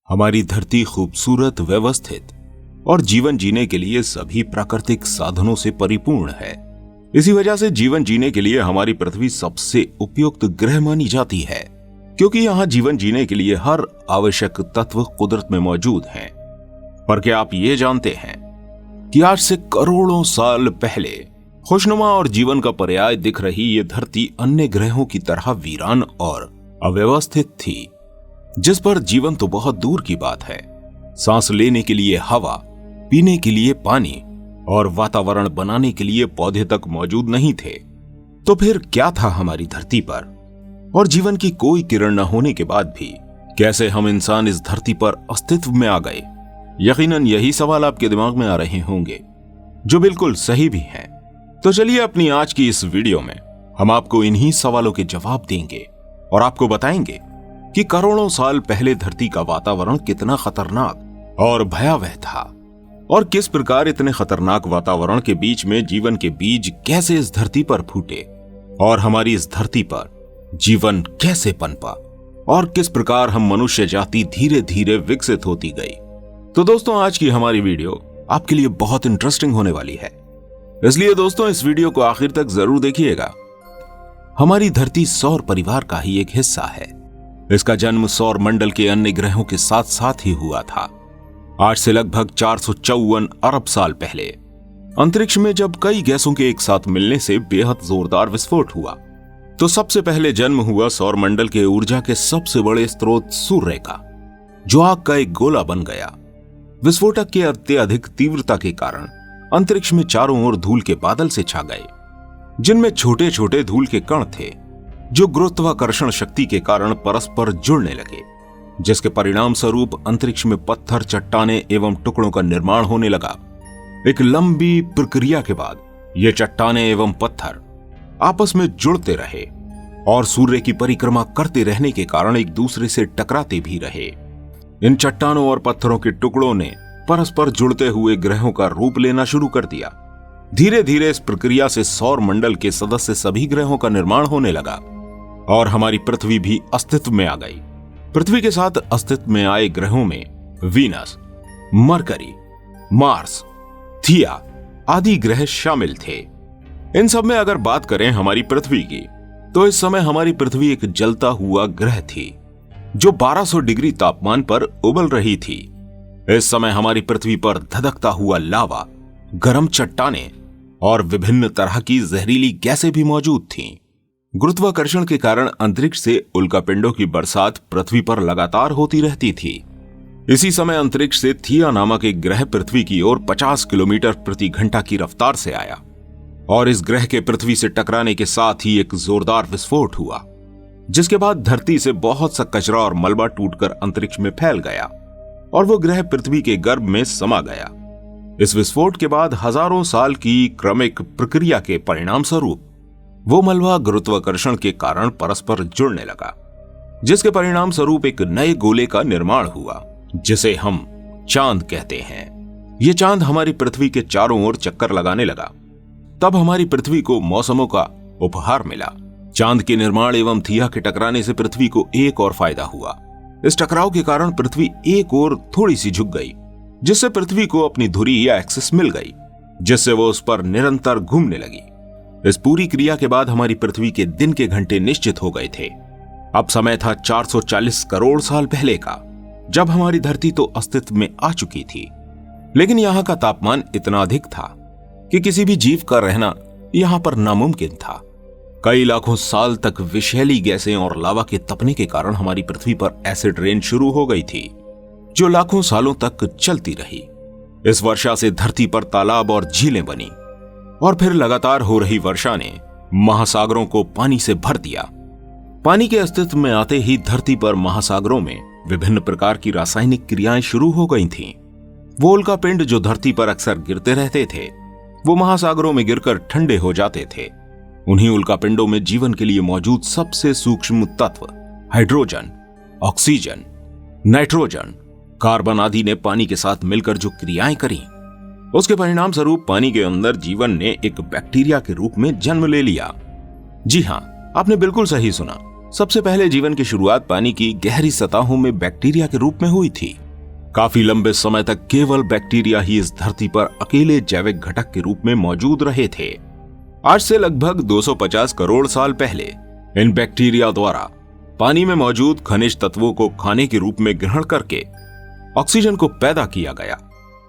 हमारी धरती खूबसूरत, व्यवस्थित और जीवन जीने के लिए सभी प्राकृतिक साधनों से परिपूर्ण है। इसी वजह से जीवन जीने के लिए हमारी पृथ्वी सबसे उपयुक्त ग्रह मानी जाती है, क्योंकि यहाँ जीवन जीने के लिए हर आवश्यक तत्व कुदरत में मौजूद हैं। पर क्या आप ये जानते हैं कि आज से करोड़ों साल पहले खुशनुमा और जीवन का पर्याय दिख रही ये धरती अन्य ग्रहों की तरह वीरान और अव्यवस्थित थी, जिस पर जीवन तो बहुत दूर की बात है। सांस लेने के लिए हवा, पीने के लिए पानी और वातावरण बनाने के लिए पौधे तक मौजूद नहीं थे। तो फिर क्या था हमारी धरती पर? और जीवन की कोई किरण न होने के बाद भी कैसे हम इंसान इस धरती पर अस्तित्व में आ गए? यकीनन यही सवाल आपके दिमाग में आ रहे होंगे, जो बिल्कुल सही भी हैं। तो चलिए अपनी आज की इस वीडियो में हम आपको इन्हीं सवालों के जवाब देंगे और आपको बताएंगे कि करोड़ों साल पहले धरती का वातावरण कितना खतरनाक और भयावह था और किस प्रकार इतने खतरनाक वातावरण के बीच में जीवन के बीज कैसे इस धरती पर फूटे और हमारी इस धरती पर जीवन कैसे पनपा और किस प्रकार हम मनुष्य जाति धीरे धीरे विकसित होती गई। तो दोस्तों, आज की हमारी वीडियो आपके लिए बहुत इंटरेस्टिंग होने वाली है, इसलिए दोस्तों इस वीडियो को आखिर तक जरूर देखिएगा। हमारी धरती सौर परिवार का ही एक हिस्सा है। इसका जन्म सौर मंडल के अन्य ग्रहों के साथ साथ ही हुआ था। आज से लगभग 454 अरब साल पहले अंतरिक्ष में जब कई गैसों के एक साथ मिलने से बेहद जोरदार विस्फोट हुआ, तो सबसे पहले जन्म हुआ सौर मंडल के ऊर्जा के सबसे बड़े स्रोत सूर्य का, जो आग का एक गोला बन गया। विस्फोटक के अत्यधिक तीव्रता के कारण अंतरिक्ष में चारों ओर धूल के बादल से छा गए, जिनमें छोटे छोटे धूल के कण थे, जो गुरुत्वाकर्षण शक्ति के कारण परस्पर जुड़ने लगे, जिसके परिणाम स्वरूप अंतरिक्ष में पत्थर, चट्टाने एवं टुकड़ों का निर्माण होने लगा। एक लंबी प्रक्रिया के बाद ये चट्टाने एवं पत्थर आपस में जुड़ते रहे और सूर्य की परिक्रमा करते रहने के कारण एक दूसरे से टकराते भी रहे। इन चट्टानों और पत्थरों के टुकड़ों ने परस्पर जुड़ते हुए ग्रहों का रूप लेना शुरू कर दिया। धीरे धीरे इस प्रक्रिया से सौर मंडल के सदस्य सभी ग्रहों का निर्माण होने लगा और हमारी पृथ्वी भी अस्तित्व में आ गई। पृथ्वी के साथ अस्तित्व में आए ग्रहों में वीनस, मरकरी, मार्स, थिया आदि ग्रह शामिल थे। इन सब में अगर बात करें हमारी पृथ्वी की, तो इस समय हमारी पृथ्वी एक जलता हुआ ग्रह थी, जो 1200 डिग्री तापमान पर उबल रही थी। इस समय हमारी पृथ्वी पर धधकता हुआ लावा, गर्म चट्टाने और विभिन्न तरह की जहरीली गैसें भी मौजूद थीं। गुरुत्वाकर्षण के कारण अंतरिक्ष से उल्कापिंडों की बरसात पृथ्वी पर लगातार होती रहती थी। इसी समय अंतरिक्ष से थिया नामक एक ग्रह पृथ्वी की ओर 50 किलोमीटर प्रति घंटा की रफ्तार से आया और इस ग्रह के पृथ्वी से टकराने के साथ ही एक जोरदार विस्फोट हुआ, जिसके बाद धरती से बहुत सा कचरा और मलबा टूटकर अंतरिक्ष में फैल गया और वो ग्रह पृथ्वी के गर्भ में समा गया। इस विस्फोट के बाद हजारों साल की क्रमिक प्रक्रिया के परिणाम स्वरूप वो मलबा गुरुत्वाकर्षण के कारण परस्पर जुड़ने लगा, जिसके परिणाम स्वरूप एक नए गोले का निर्माण हुआ, जिसे हम चांद कहते हैं। ये चांद हमारी पृथ्वी के चारों ओर चक्कर लगाने लगा। तब हमारी पृथ्वी को मौसमों का उपहार मिला। चांद के निर्माण एवं थिया के टकराने से पृथ्वी को एक और फायदा हुआ। इस टकराव के कारण पृथ्वी एक ओर थोड़ी सी झुक गई, जिससे पृथ्वी को अपनी धुरी या एक्सिस मिल गई, जिससे वो उस पर निरंतर घूमने लगी। इस पूरी क्रिया के बाद हमारी पृथ्वी के दिन के घंटे निश्चित हो गए थे। अब समय था 440 करोड़ साल पहले का, जब हमारी धरती तो अस्तित्व में आ चुकी थी, लेकिन यहाँ का तापमान इतना अधिक था कि किसी भी जीव का रहना यहाँ पर नामुमकिन था। कई लाखों साल तक विषैली गैसें और लावा के तपने के कारण हमारी पृथ्वी पर एसिड रेन शुरू हो गई थी, जो लाखों सालों तक चलती रही। इस वर्षा से धरती पर तालाब और झीलें बनी और फिर लगातार हो रही वर्षा ने महासागरों को पानी से भर दिया। पानी के अस्तित्व में आते ही धरती पर महासागरों में विभिन्न प्रकार की रासायनिक क्रियाएं शुरू हो गई थीं। वो उल्कापिंड जो धरती पर अक्सर गिरते रहते थे, वो महासागरों में गिरकर ठंडे हो जाते थे। उन्हीं उल्कापिंडों में जीवन के लिए मौजूद सबसे सूक्ष्म तत्व हाइड्रोजन, ऑक्सीजन, नाइट्रोजन, कार्बन आदि ने पानी के साथ मिलकर जो क्रियाएं करी, उसके परिणाम स्वरूप पानी के अंदर जीवन ने एक बैक्टीरिया के रूप में जन्म ले लिया। जी हां, आपने बिल्कुल सही सुना। सबसे पहले जीवन की शुरुआत पानी की गहरी सतहों में बैक्टीरिया के रूप में हुई थी। काफी लंबे समय तक केवल बैक्टीरिया ही इस धरती पर अकेले जैविक घटक के रूप में मौजूद रहे थे। आज से लगभग 250 करोड़ साल पहले इन बैक्टीरिया द्वारा पानी में मौजूद खनिज तत्वों को खाने के रूप में ग्रहण करके ऑक्सीजन को पैदा किया गया,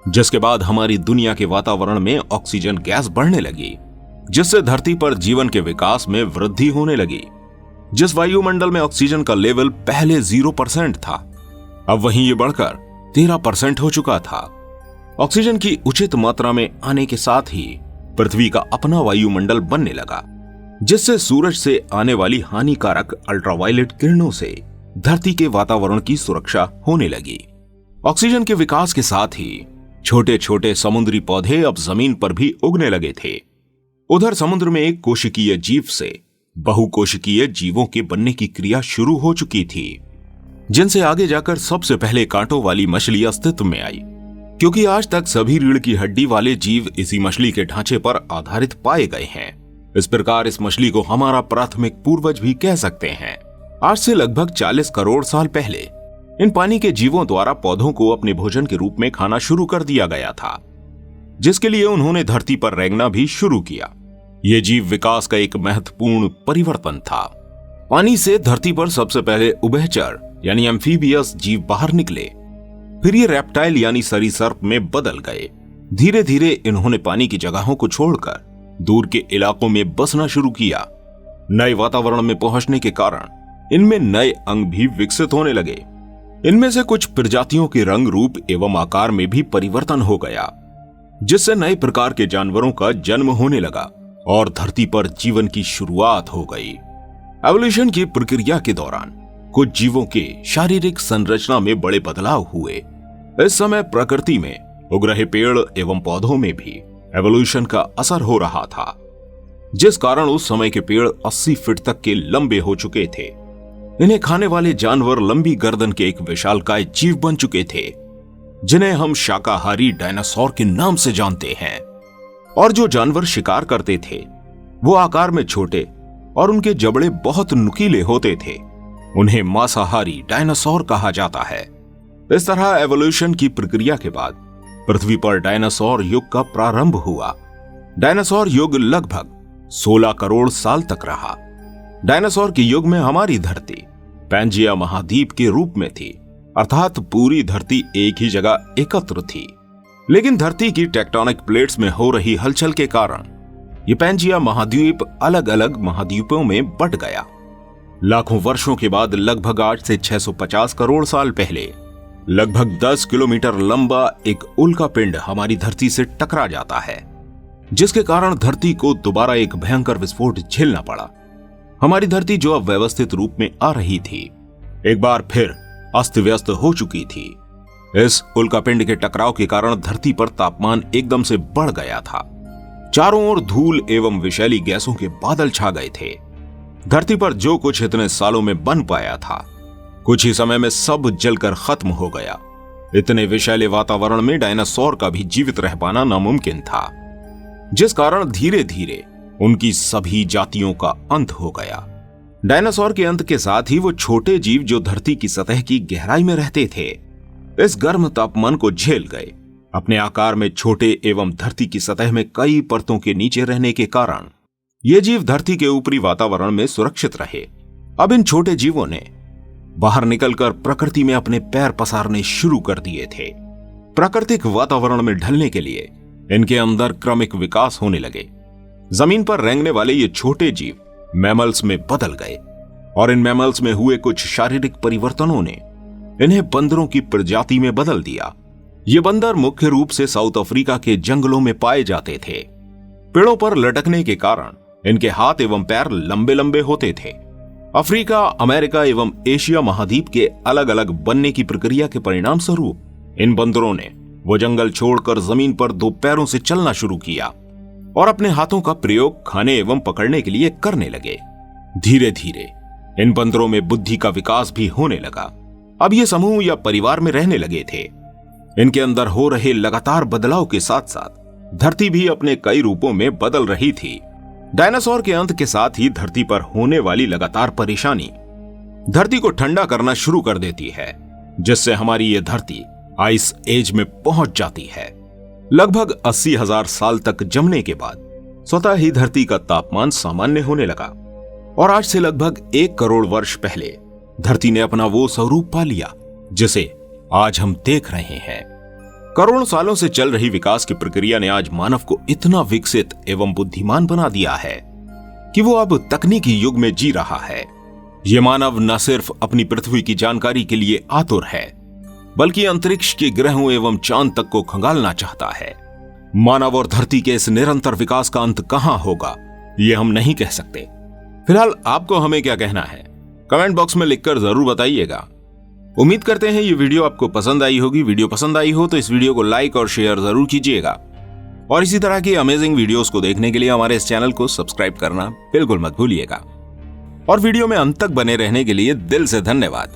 जिसके बाद हमारी दुनिया के वातावरण में ऑक्सीजन गैस बढ़ने लगी, जिससे धरती पर जीवन के विकास में वृद्धि होने लगी। जिस वायुमंडल में ऑक्सीजन का लेवल पहले 0% था, अब वहीं ये बढ़कर 13% हो चुका था। ऑक्सीजन की उचित मात्रा में आने के साथ ही पृथ्वी का अपना वायुमंडल बनने लगा, जिससे सूरज से आने वाली हानिकारक अल्ट्रावायलेट किरणों से धरती के वातावरण की सुरक्षा होने लगी। ऑक्सीजन के विकास के साथ ही छोटे छोटे समुद्री पौधे अब जमीन पर भी उगने लगे थे। उधर समुद्र में एक कोशिकीय जीव से बहुकोशिकीय जीवों के बनने की क्रिया शुरू हो चुकी थी, जिनसे आगे जाकर सबसे पहले कांटों वाली मछली अस्तित्व में आई, क्योंकि आज तक सभी रीढ़ की हड्डी वाले जीव इसी मछली के ढांचे पर आधारित पाए गए हैं। इस प्रकार इस मछली को हमारा प्राथमिक पूर्वज भी कह सकते हैं। आज से लगभग 40 करोड़ साल पहले इन पानी के जीवों द्वारा पौधों को अपने भोजन के रूप में खाना शुरू कर दिया गया था, जिसके लिए उन्होंने धरती पर रेंगना भी शुरू किया। यह जीव विकास का एक महत्वपूर्ण परिवर्तन था। पानी से धरती पर सबसे पहले उभयचर यानी एम्फीबियस जीव बाहर निकले, फिर ये रेप्टाइल यानी सरीसर्प में बदल गए। धीरे धीरे इन्होंने पानी की जगहों को छोड़कर दूर के इलाकों में बसना शुरू किया। नए वातावरण में पहुंचने के कारण इनमें नए अंग भी विकसित होने लगे। इनमें से कुछ प्रजातियों के रंग, रूप एवं आकार में भी परिवर्तन हो गया, जिससे नए प्रकार के जानवरों का जन्म होने लगा और धरती पर जीवन की शुरुआत हो गई। एवोल्यूशन की प्रक्रिया के दौरान कुछ जीवों के शारीरिक संरचना में बड़े बदलाव हुए। इस समय प्रकृति में उग रहे पेड़ एवं पौधों में भी एवोल्यूशन का असर हो रहा था, जिस कारण उस समय के पेड़ 80 फीट तक के लंबे हो चुके थे। इन्हें खाने वाले जानवर लंबी गर्दन के एक विशालकाय जीव बन चुके थे, जिन्हें हम शाकाहारी डायनासोर के नाम से जानते हैं। और जो जानवर शिकार करते थे वो आकार में छोटे और उनके जबड़े बहुत नुकीले होते थे। उन्हें मांसाहारी डायनासोर कहा जाता है। इस तरह एवोल्यूशन की प्रक्रिया के बाद पृथ्वी पर डायनासोर युग का प्रारंभ हुआ। डायनासोर युग लगभग 16 करोड़ साल तक रहा। डायनासोर के युग में हमारी धरती पैंजिया महाद्वीप के रूप में थी, अर्थात पूरी धरती एक ही जगह एकत्र थी। लेकिन धरती की टेक्टोनिक प्लेट्स में हो रही हलचल के कारण ये पैंजिया महाद्वीप अलग अलग महाद्वीपों में बंट गया। लाखों वर्षों के बाद लगभग आज से 650 करोड़ साल पहले लगभग 10 किलोमीटर लंबा एक उल्का पिंड हमारी धरती से टकरा जाता है, जिसके कारण धरती को दोबारा एक भयंकर विस्फोट झेलना पड़ा। हमारी धरती जो अब व्यवस्थित रूप में आ रही थी, एक बार फिर अस्त व्यस्त हो चुकी थी। इस उल्कापिंड के टकराव के कारण धरती पर तापमान एकदम से बढ़ गया था। चारों ओर धूल एवं विषैली गैसों के बादल छा गए थे। धरती पर जो कुछ इतने सालों में बन पाया था, कुछ ही समय में सब जलकर खत्म हो गया। इतने विषैले वातावरण में डायनासोर का भी जीवित रह पाना नामुमकिन था, जिस कारण धीरे धीरे उनकी सभी जातियों का अंत हो गया। डायनासोर के अंत के साथ ही वो छोटे जीव जो धरती की सतह की गहराई में रहते थे, इस गर्म तापमान को झेल गए। अपने आकार में छोटे एवं धरती की सतह में कई परतों के नीचे रहने के कारण ये जीव धरती के ऊपरी वातावरण में सुरक्षित रहे। अब इन छोटे जीवों ने बाहर निकलकर प्रकृति में अपने पैर पसारने शुरू कर दिए थे। प्राकृतिक वातावरण में ढलने के लिए इनके अंदर क्रमिक विकास होने लगे। जमीन पर रेंगने वाले ये छोटे जीव मैमल्स में बदल गए और इन मैमल्स में हुए कुछ शारीरिक परिवर्तनों ने इन्हें बंदरों की प्रजाति में बदल दिया। ये बंदर मुख्य रूप से साउथ अफ्रीका के जंगलों में पाए जाते थे। पेड़ों पर लटकने के कारण इनके हाथ एवं पैर लंबे लंबे होते थे। अफ्रीका, अमेरिका एवं एशिया महाद्वीप के अलग अलग बनने की प्रक्रिया के परिणाम स्वरूप इन बंदरों ने वो जंगल छोड़कर जमीन पर दो पैरों से चलना शुरू किया और अपने हाथों का प्रयोग खाने एवं पकड़ने के लिए करने लगे। धीरे धीरे इन बंदरों में बुद्धि का विकास भी होने लगा। अब ये समूह या परिवार में रहने लगे थे। इनके अंदर हो रहे लगातार बदलाव के साथ साथ धरती भी अपने कई रूपों में बदल रही थी। डायनासोर के अंत के साथ ही धरती पर होने वाली लगातार परेशानी धरती को ठंडा करना शुरू कर देती है, जिससे हमारी ये धरती आइस एज में पहुंच जाती है। लगभग 80,000 साल तक जमने के बाद स्वतः ही धरती का तापमान सामान्य होने लगा और आज से लगभग 1 करोड़ वर्ष पहले धरती ने अपना वो स्वरूप पा लिया जिसे आज हम देख रहे हैं। करोड़ों सालों से चल रही विकास की प्रक्रिया ने आज मानव को इतना विकसित एवं बुद्धिमान बना दिया है कि वो अब तकनीकी युग में जी रहा है। ये मानव न सिर्फ अपनी पृथ्वी की जानकारी के लिए आतुर है, बल्कि अंतरिक्ष के ग्रहों एवं चांद तक को खंगालना चाहता है। मानव और धरती के इस निरंतर विकास का अंत कहां होगा, ये हम नहीं कह सकते। फिलहाल आपको हमें क्या कहना है, कमेंट बॉक्स में लिखकर जरूर बताइएगा। उम्मीद करते हैं ये वीडियो आपको पसंद आई होगी। वीडियो पसंद आई हो तो इस वीडियो को लाइक और शेयर जरूर कीजिएगा और इसी तरह की अमेजिंग वीडियोस को देखने के लिए हमारे इस चैनल को सब्सक्राइब करना बिल्कुल मत भूलिएगा। और वीडियो में अंत तक बने रहने के लिए दिल से धन्यवाद।